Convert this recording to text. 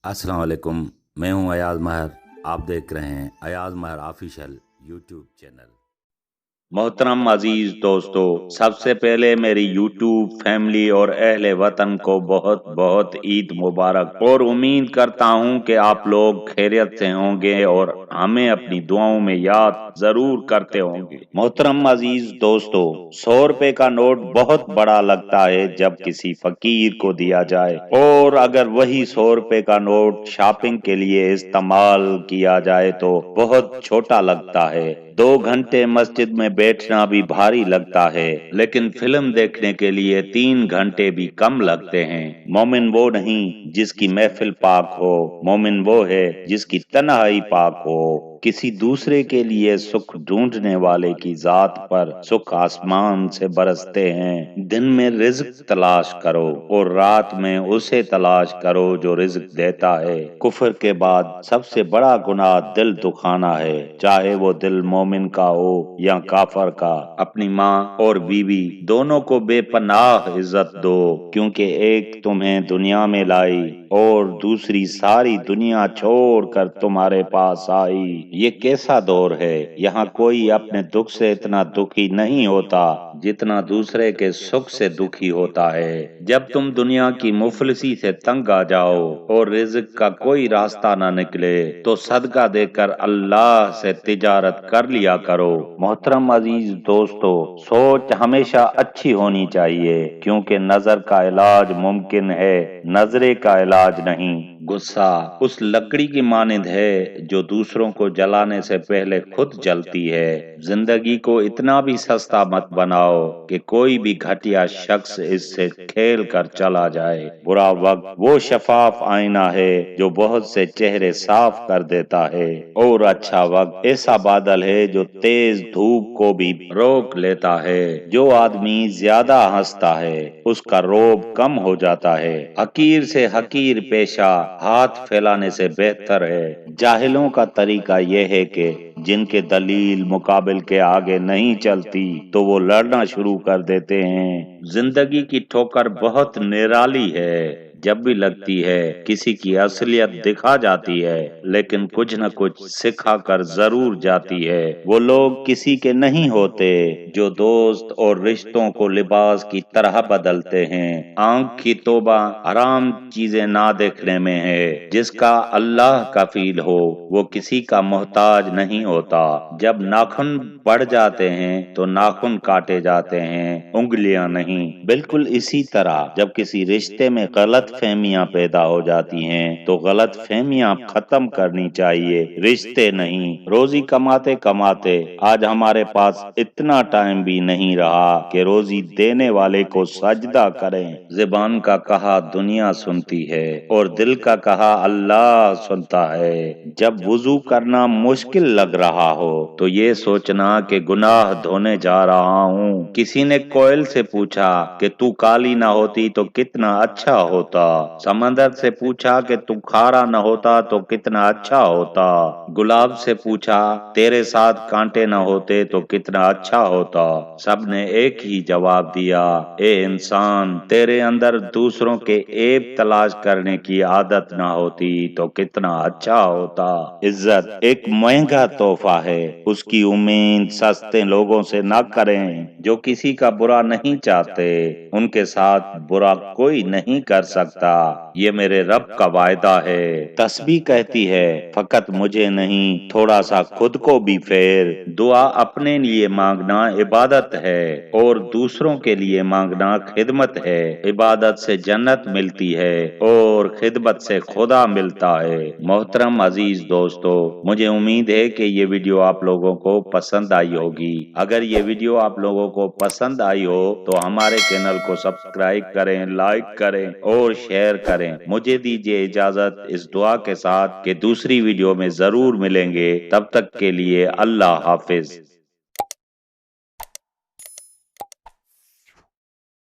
अस्सलाम वालेकुम। मैं हूं अयाज महर। आप देख रहे हैं अयाज महर ऑफिशियल यूट्यूब चैनल। मोहतरम अजीज दोस्तों, सबसे पहले मेरी यूट्यूब फैमिली और अहले वतन को बहुत बहुत ईद मुबारक और उम्मीद करता हूं कि आप लोग खैरियत से होंगे और हमें अपनी दुआओं में याद जरूर करते होंगे। मोहतरम अजीज दोस्तों, 100 रुपए का नोट बहुत बड़ा लगता है जब किसी फकीर को दिया जाए, और अगर वही 100 रुपए का नोट शॉपिंग के लिए इस्तेमाल किया जाए तो बहुत छोटा लगता है। 2 घंटे मस्जिद में बैठना भी भारी लगता है, लेकिन फिल्म देखने के लिए 3 घंटे भी कम लगते हैं। मोमिन वो नहीं जिसकी महफिल पाक हो, मोमिन वो है जिसकी तन्हाई पाक हो। किसी दूसरे के लिए सुख ढूंढने वाले की जात पर सुख आसमान से बरसते हैं। दिन में रिज्क तलाश करो और रात में उसे तलाश करो जो रिज्क देता है। कुफर के बाद सबसे बड़ा गुनाह दिल दुखाना है, चाहे वो दिल मोमिन का हो या काफर का। अपनी माँ और बीवी दोनों को बेपनाह इज्जत दो, क्योंकि एक तुम्हें दुनिया में लाई और दूसरी सारी दुनिया छोड़कर तुम्हारे पास आई। ये कैसा दौर है, यहाँ कोई अपने दुख से इतना दुखी नहीं होता जितना दूसरे के सुख से दुखी होता है। जब तुम दुनिया की मुफलिसी से तंग आ जाओ और रिज़्क का कोई रास्ता ना निकले तो सदका देकर अल्लाह से तिजारत कर लिया करो। मोहतरम अजीज दोस्तों, सोच हमेशा अच्छी होनी चाहिए, क्योंकि नजर का इलाज मुमकिन है, नजरे का इलाज नहीं। गुस्सा उस लकड़ी की मानिंद है जो दूसरों को जलाने से पहले खुद जलती है। जिंदगी को इतना भी सस्ता मत बनाओ कि कोई भी घटिया शख्स इससे खेल कर चला जाए। बुरा वक्त वो शफाफ आईना है जो बहुत से चेहरे साफ कर देता है, और अच्छा वक्त ऐसा बादल है जो तेज धूप को भी रोक लेता है। जो आदमी ज्यादा हंसता है उसका रोब कम हो जाता है। हकीर से हकीर पेशा हाथ फैलाने से बेहतर है। जाहिलों का तरीका यह है कि जिनके दलील मुकाबिल के आगे नहीं चलती तो वो लड़ना शुरू कर देते हैं। जिंदगी की ठोकर बहुत निराली है, जब भी लगती है किसी की असलियत दिखा जाती है, लेकिन कुछ न कुछ सिखा कर जरूर जाती है। वो लोग किसी के नहीं होते जो दोस्त और रिश्तों को लिबास की तरह बदलते हैं। आंख की तोबा हराम चीजें ना देखने में है। जिसका अल्लाह कफील हो वो किसी का मोहताज नहीं होता। जब नाखून बढ़ जाते हैं तो नाखून काटे जाते हैं, उंगलियां नहीं। बिल्कुल इसी तरह जब किसी रिश्ते में गलत फहमियां पैदा हो जाती हैं तो गलत फहमियां खत्म करनी चाहिए, रिश्ते नहीं। रोजी कमाते कमाते आज हमारे पास इतना टाइम भी नहीं रहा कि रोजी देने वाले को सजदा करें। ज़बान का कहा दुनिया सुनती है और दिल का कहा अल्लाह सुनता है। जब वुजू करना मुश्किल लग रहा हो तो ये सोचना कि गुनाह धोने जा रहा हूँ। किसी ने कोयल से पूछा कि तू काली ना होती तो कितना अच्छा होता। समंदर से पूछा कि तू खारा न होता तो कितना अच्छा होता। गुलाब से पूछा तेरे साथ कांटे न होते तो कितना अच्छा होता। सबने एक ही जवाब दिया, ए इंसान, तेरे अंदर दूसरों के ऐब तलाश करने की आदत ना होती तो कितना अच्छा होता। इज्जत एक महंगा तोहफा है, उसकी उम्मीद सस्ते लोगों से ना करें। जो किसी का बुरा नहीं चाहते उनके साथ बुरा कोई नहीं कर सकता, ये मेरे रब का वायदा है। तस्बीह कहती है फकत मुझे नहीं, थोड़ा सा खुद को भी फेर। दुआ अपने लिए मांगना इबादत है और दूसरों के लिए मांगना खिदमत है। इबादत से जन्नत मिलती है और खिदमत से खुदा मिलता है। मोहतरम अजीज दोस्तों, मुझे उम्मीद है कि ये वीडियो आप लोगों को पसंद आई होगी। अगर ये वीडियो आप लोगों को पसंद आई हो तो हमारे चैनल को सब्सक्राइब करें, लाइक करें और शेयर करें। मुझे दीजिए इजाजत इस दुआ के साथ कि दूसरी वीडियो में जरूर मिलेंगे। तब तक के लिए अल्लाह हाफिज।